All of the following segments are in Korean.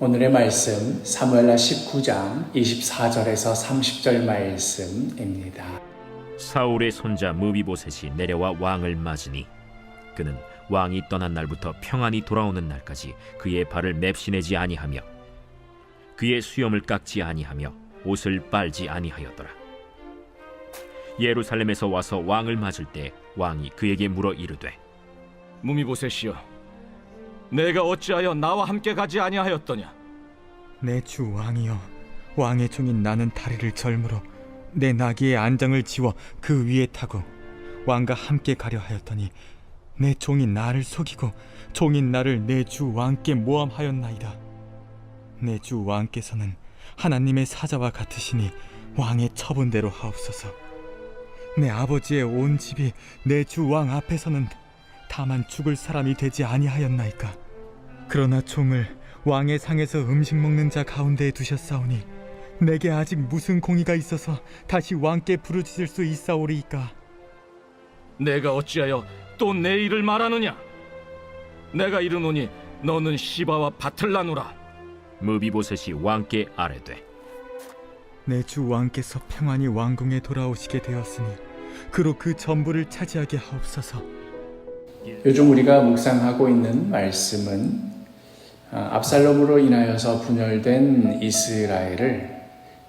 오늘의 말씀 사무엘하 19장 24절에서 30절 말씀입니다. 사울의 손자 무비보셋이 내려와 왕을 맞으니 그는 왕이 떠난 날부터 평안히 돌아오는 날까지 그의 발을 맵시내지 아니하며 그의 수염을 깎지 아니하며 옷을 빨지 아니하였더라. 예루살렘에서 와서 왕을 맞을 때 왕이 그에게 물어 이르되, 무비보셋이여, 내가 어찌하여 나와 함께 가지 아니하였더냐? 내 주 왕이여, 왕의 종인 나는 다리를 절므로 내 나귀의 안장을 지워 그 위에 타고 왕과 함께 가려 하였더니 내 종이 나를 속이고 종인 나를 내 주 왕께 모함하였나이다. 내 주 왕께서는 하나님의 사자와 같으시니 왕의 처분대로 하옵소서. 내 아버지의 온 집이 내 주 왕 앞에서는 다만 죽을 사람이 되지 아니하였나이까. 그러나 종을 왕의 상에서 음식 먹는 자 가운데에 두셨사오니 내게 아직 무슨 공의가 있어서 다시 왕께 부르짖을 수 있사오리이까. 내가 어찌하여 또 내 일을 말하느냐? 내가 이르노니 너는 시바와 밭을 나누라. 무비보셋이 왕께 아뢰되, 내 주 왕께서 평안히 왕궁에 돌아오시게 되었으니 그로 그 전부를 차지하게 하옵소서. 요즘 우리가 묵상하고 있는 말씀은 압살롬으로 인하여서 분열된 이스라엘을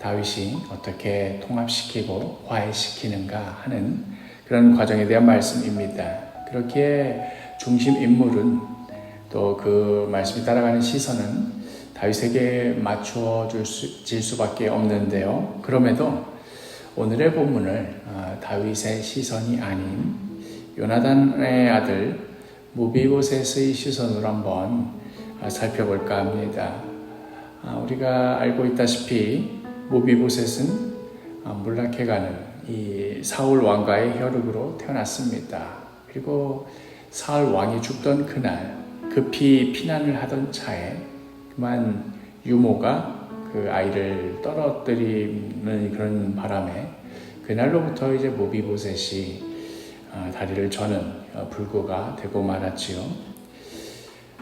다윗이 어떻게 통합시키고 화해시키는가 하는 그런 과정에 대한 말씀입니다. 그렇게 중심 인물은 또 그 말씀이 따라가는 시선은 다윗에게 맞추어질 수밖에 없는데요. 그럼에도 오늘의 본문을 다윗의 시선이 아닌 요나단의 아들 무비보셋의 시선으로 한번 살펴볼까 합니다. 우리가 알고 있다시피 무비보셋은 몰락해가는 이 사울 왕가의 혈육으로 태어났습니다. 그리고 사울 왕이 죽던 그날 급히 피난을 하던 차에 그만 유모가 그 아이를 떨어뜨리는 그런 바람에 그날로부터 이제 무비보셋이 다리를 저는 불구가 되고 말았지요.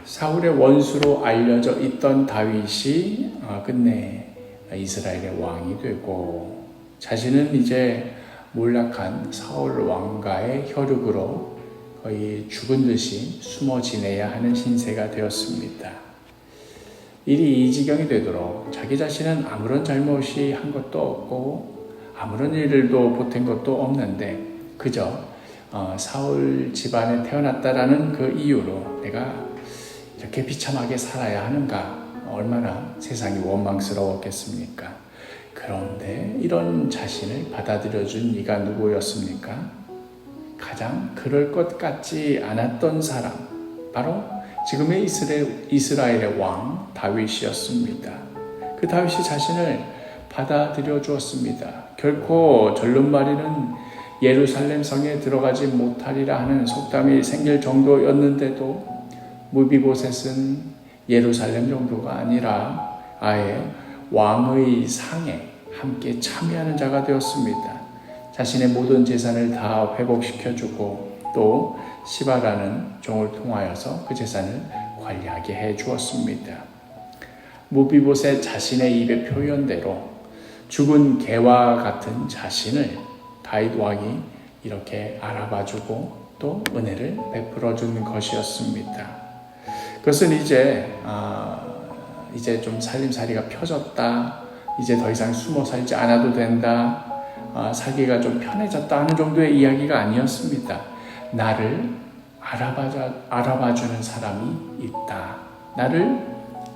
사울의 원수로 알려져 있던 다윗이 끝내 이스라엘의 왕이 되고 자신은 이제 몰락한 사울 왕가의 혈육으로 거의 죽은 듯이 숨어 지내야 하는 신세가 되었습니다. 일이 이 지경이 되도록 자기 자신은 아무런 잘못이 한 것도 없고 아무런 일도 보탠 것도 없는데 그저 사울 집안에 태어났다라는 그 이유로 내가 이렇게 비참하게 살아야 하는가, 얼마나 세상이 원망스러웠겠습니까? 그런데 이런 자신을 받아들여준 이가 누구였습니까? 가장 그럴 것 같지 않았던 사람, 바로 지금의 이스라엘의 왕 다윗이었습니다. 그 다윗이 자신을 받아들여 주었습니다. 결코 절름발이는 예루살렘 성에 들어가지 못하리라 하는 속담이 생길 정도였는데도 무비보셋은 예루살렘 정도가 아니라 아예 왕의 상에 함께 참여하는 자가 되었습니다. 자신의 모든 재산을 다 회복시켜주고 또 시바라는 종을 통하여서 그 재산을 관리하게 해주었습니다. 무비보셋 자신의 입의 표현대로 죽은 개와 같은 자신을 다윗 왕이 이렇게 알아봐주고 또 은혜를 베풀어주는 것이었습니다. 그것은 이제 좀 살림살이가 펴졌다, 이제 더 이상 숨어 살지 않아도 된다, 살기가 좀 편해졌다 하는 정도의 이야기가 아니었습니다. 나를 알아봐주는 사람이 있다, 나를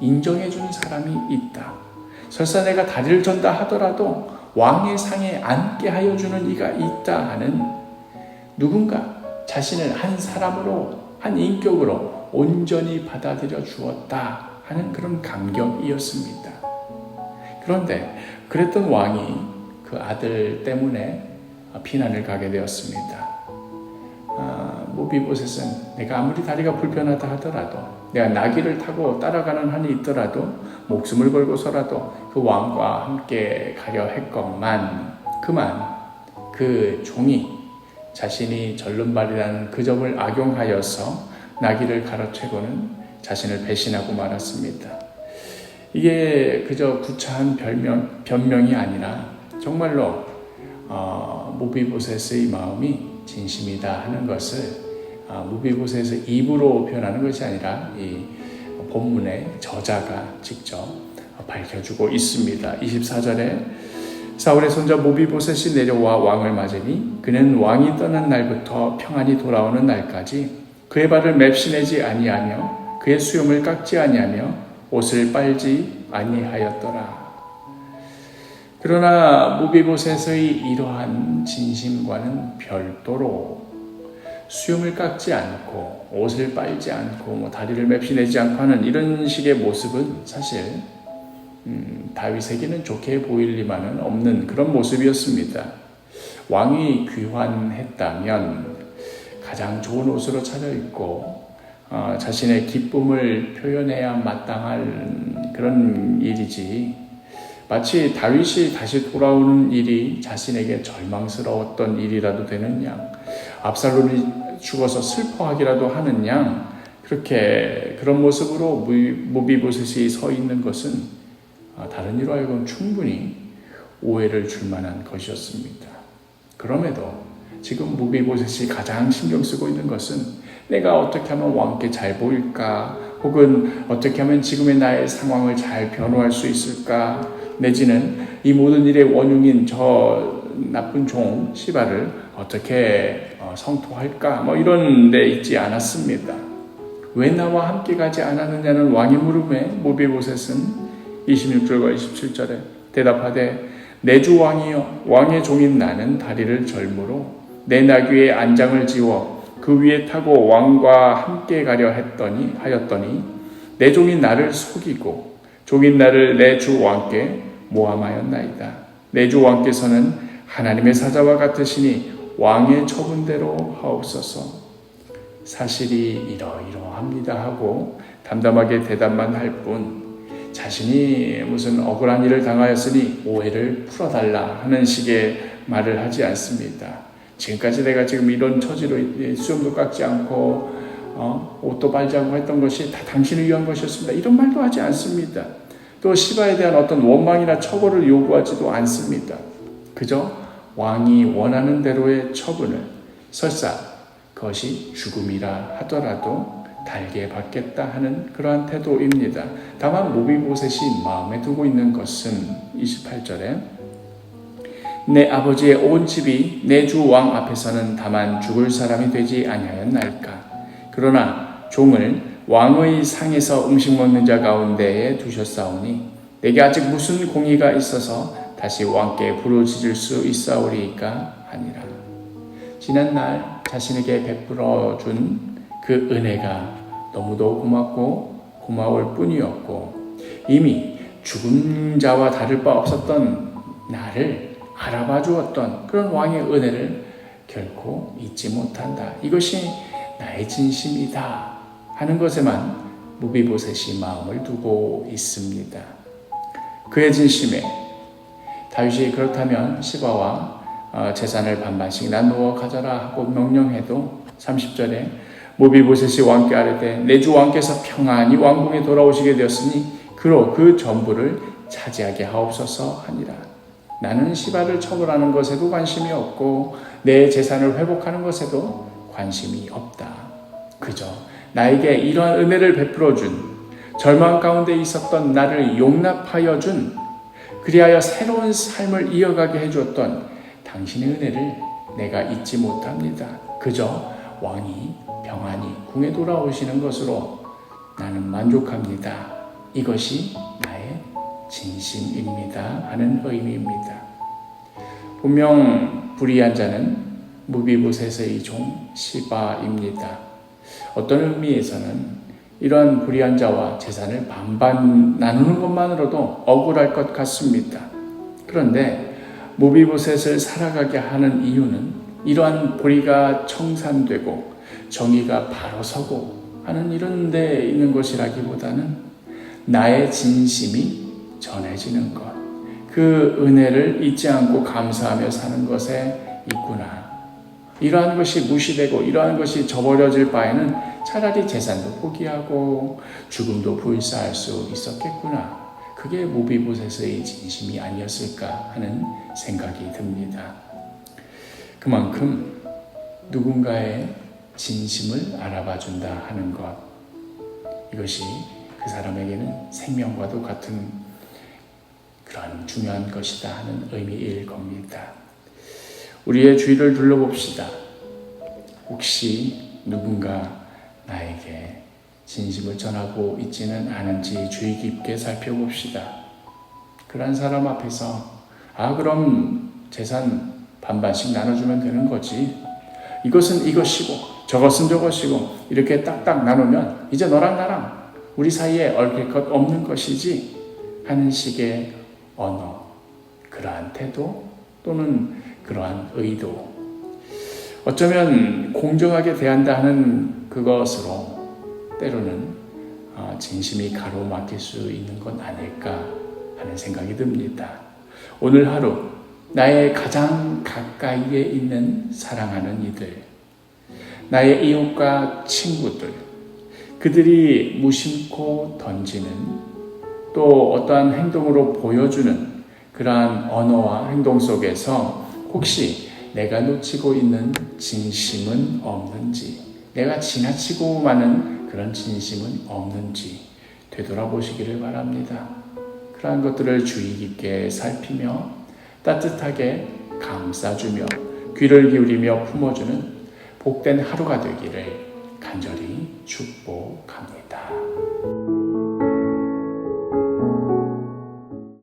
인정해주는 사람이 있다, 설사 내가 다리를 전다 하더라도 왕의 상에 앉게 하여주는 이가 있다 하는 누군가 자신을 한 사람으로, 한 인격으로 온전히 받아들여 주었다 하는 그런 감격이었습니다. 그런데 그랬던 왕이 그 아들 때문에 피난을 가게 되었습니다. 무비보셋은 내가 아무리 다리가 불편하다 하더라도, 내가 나귀를 타고 따라가는 한이 있더라도 목숨을 걸고서라도 그 왕과 함께 가려 했건만 그만 그 종이 자신이 절름발이라는 그 점을 악용하여서 나귀를 갈아채고는 자신을 배신하고 말았습니다. 이게 그저 구차한 변명이 아니라 정말로 무비보셋의 마음이 진심이다 하는 것을 무비보셋의 입으로 표현하는 것이 아니라 이 본문의 저자가 직접 밝혀주고 있습니다. 24절에 사울의 손자 무비보셋이 내려와 왕을 맞으니 그는 왕이 떠난 날부터 평안히 돌아오는 날까지 그의 발을 맵시내지 아니하며 그의 수염을 깎지 아니하며 옷을 빨지 아니하였더라. 그러나 무비보셋의 이러한 진심과는 별도로 수염을 깎지 않고 옷을 빨지 않고 다리를 맵시내지 않고 하는 이런 식의 모습은 사실 다윗에게는 좋게 보일 리만은 없는 그런 모습이었습니다. 왕이 귀환했다면 가장 좋은 옷으로 차려입고 자신의 기쁨을 표현해야 마땅할 그런 일이지, 마치 다윗이 다시 돌아오는 일이 자신에게 절망스러웠던 일이라도 되는 양, 압살롬이 죽어서 슬퍼하기라도 하는 양, 그렇게 그런 모습으로 무비보셋이 서 있는 것은 다른 이로 하여금 충분히 오해를 줄 만한 것이었습니다. 그럼에도 지금 무비보셋이 가장 신경 쓰고 있는 것은 내가 어떻게 하면 왕께 잘 보일까, 혹은 어떻게 하면 지금의 나의 상황을 잘 변호할 수 있을까, 내지는 이 모든 일의 원흉인 저 나쁜 종 시바를 어떻게 성토할까, 이런 데 있지 않았습니다. 왜 나와 함께 가지 않았느냐는 왕의 물음에 무비보셋은 26절과 27절에 대답하되 내 주 왕이여, 왕의 종인 나는 다리를 절므로 내 나귀의 안장을 지워 그 위에 타고 왕과 함께 가려 하였더니 내 종인 나를 속이고 종인 나를 내 주 왕께 모함하였나이다. 내 주 왕께서는 하나님의 사자와 같으시니 왕의 처분대로 하옵소서. 사실이 이러이러합니다 하고 담담하게 대답만 할 뿐, 자신이 무슨 억울한 일을 당하였으니 오해를 풀어달라 하는 식의 말을 하지 않습니다. 지금까지 내가 지금 이런 처지로 수염도 깎지 않고 옷도 빨지 않고 했던 것이 다 당신을 위한 것이었습니다, 이런 말도 하지 않습니다. 또 시바에 대한 어떤 원망이나 처벌을 요구하지도 않습니다. 그저 왕이 원하는 대로의 처분을, 설사 그것이 죽음이라 하더라도 달게 받겠다 하는 그러한 태도입니다. 다만 무비보셋이 마음에 두고 있는 것은 28절에 내 아버지의 온 집이 내 주 왕 앞에서는 다만 죽을 사람이 되지 아니하였나이까. 그러나 종을 왕의 상에서 음식 먹는 자 가운데에 두셨사오니 내게 아직 무슨 공의가 있어서 다시 왕께 부르짖을 수 있사오리이까 하니라. 지난날 자신에게 베풀어 준 그 은혜가 너무도 고맙고 고마울 뿐이었고, 이미 죽은 자와 다를 바 없었던 나를 알아봐 주었던 그런 왕의 은혜를 결코 잊지 못한다. 이것이 나의 진심이다 하는 것에만 무비보셋이 마음을 두고 있습니다. 그의 진심에 다윗이 그렇다면 시바와 재산을 반반씩 나누어 가져라 하고 명령해도 30절에 무비보셋이 왕께 아뢰되 내 주 왕께서 평안히 왕궁에 돌아오시게 되었으니 그로 그 전부를 차지하게 하옵소서 하니라. 나는 시바를 처벌하는 것에도 관심이 없고 내 재산을 회복하는 것에도 관심이 없다. 그저 나에게 이러한 은혜를 베풀어 준, 절망 가운데 있었던 나를 용납하여 준, 그리하여 새로운 삶을 이어가게 해주었던 당신의 은혜를 내가 잊지 못합니다. 그저 왕이 평안히 궁에 돌아오시는 것으로 나는 만족합니다. 이것이 나의 진심입니다 하는 의미입니다. 분명 불의한 자는 무비보셋의 종 시바입니다. 어떤 의미에서는 이러한 불의한 자와 재산을 반반 나누는 것만으로도 억울할 것 같습니다. 그런데 무비보셋을 살아가게 하는 이유는 이러한 불의가 청산되고 정의가 바로 서고 하는 이런 데 있는 것이라기보다는 나의 진심이 전해지는 것, 그 은혜를 잊지 않고 감사하며 사는 것에 있구나. 이러한 것이 무시되고 이러한 것이 저버려질 바에는 차라리 재산도 포기하고 죽음도 불사할 수 있었겠구나. 그게 무비보셋의 진심이 아니었을까 하는 생각이 듭니다. 그만큼 누군가의 진심을 알아봐 준다 하는 것, 이것이 그 사람에게는 생명과도 같은 그런 중요한 것이다 하는 의미일 겁니다. 우리의 주위를 둘러봅시다. 혹시 누군가 나에게 진심을 전하고 있지는 않은지 주의 깊게 살펴봅시다. 그런 사람 앞에서 그럼 재산 반반씩 나눠주면 되는 거지. 이것은 이것이고 저것은 저것이고 이렇게 딱딱 나누면 이제 너랑 나랑 우리 사이에 얽힐 것 없는 것이지 하는 식의 언어, 그러한 태도 또는 그러한 의도, 어쩌면 공정하게 대한다 하는 그것으로 때로는 진심이 가로막힐 수 있는 건 아닐까 하는 생각이 듭니다. 오늘 하루 나의 가장 가까이에 있는 사랑하는 이들, 나의 이웃과 친구들, 그들이 무심코 던지는 또 어떠한 행동으로 보여주는 그러한 언어와 행동 속에서 혹시 내가 놓치고 있는 진심은 없는지, 내가 지나치고 마는 그런 진심은 없는지 되돌아보시기를 바랍니다. 그러한 것들을 주의 깊게 살피며 따뜻하게 감싸주며 귀를 기울이며 품어주는 복된 하루가 되기를 간절히 축복합니다.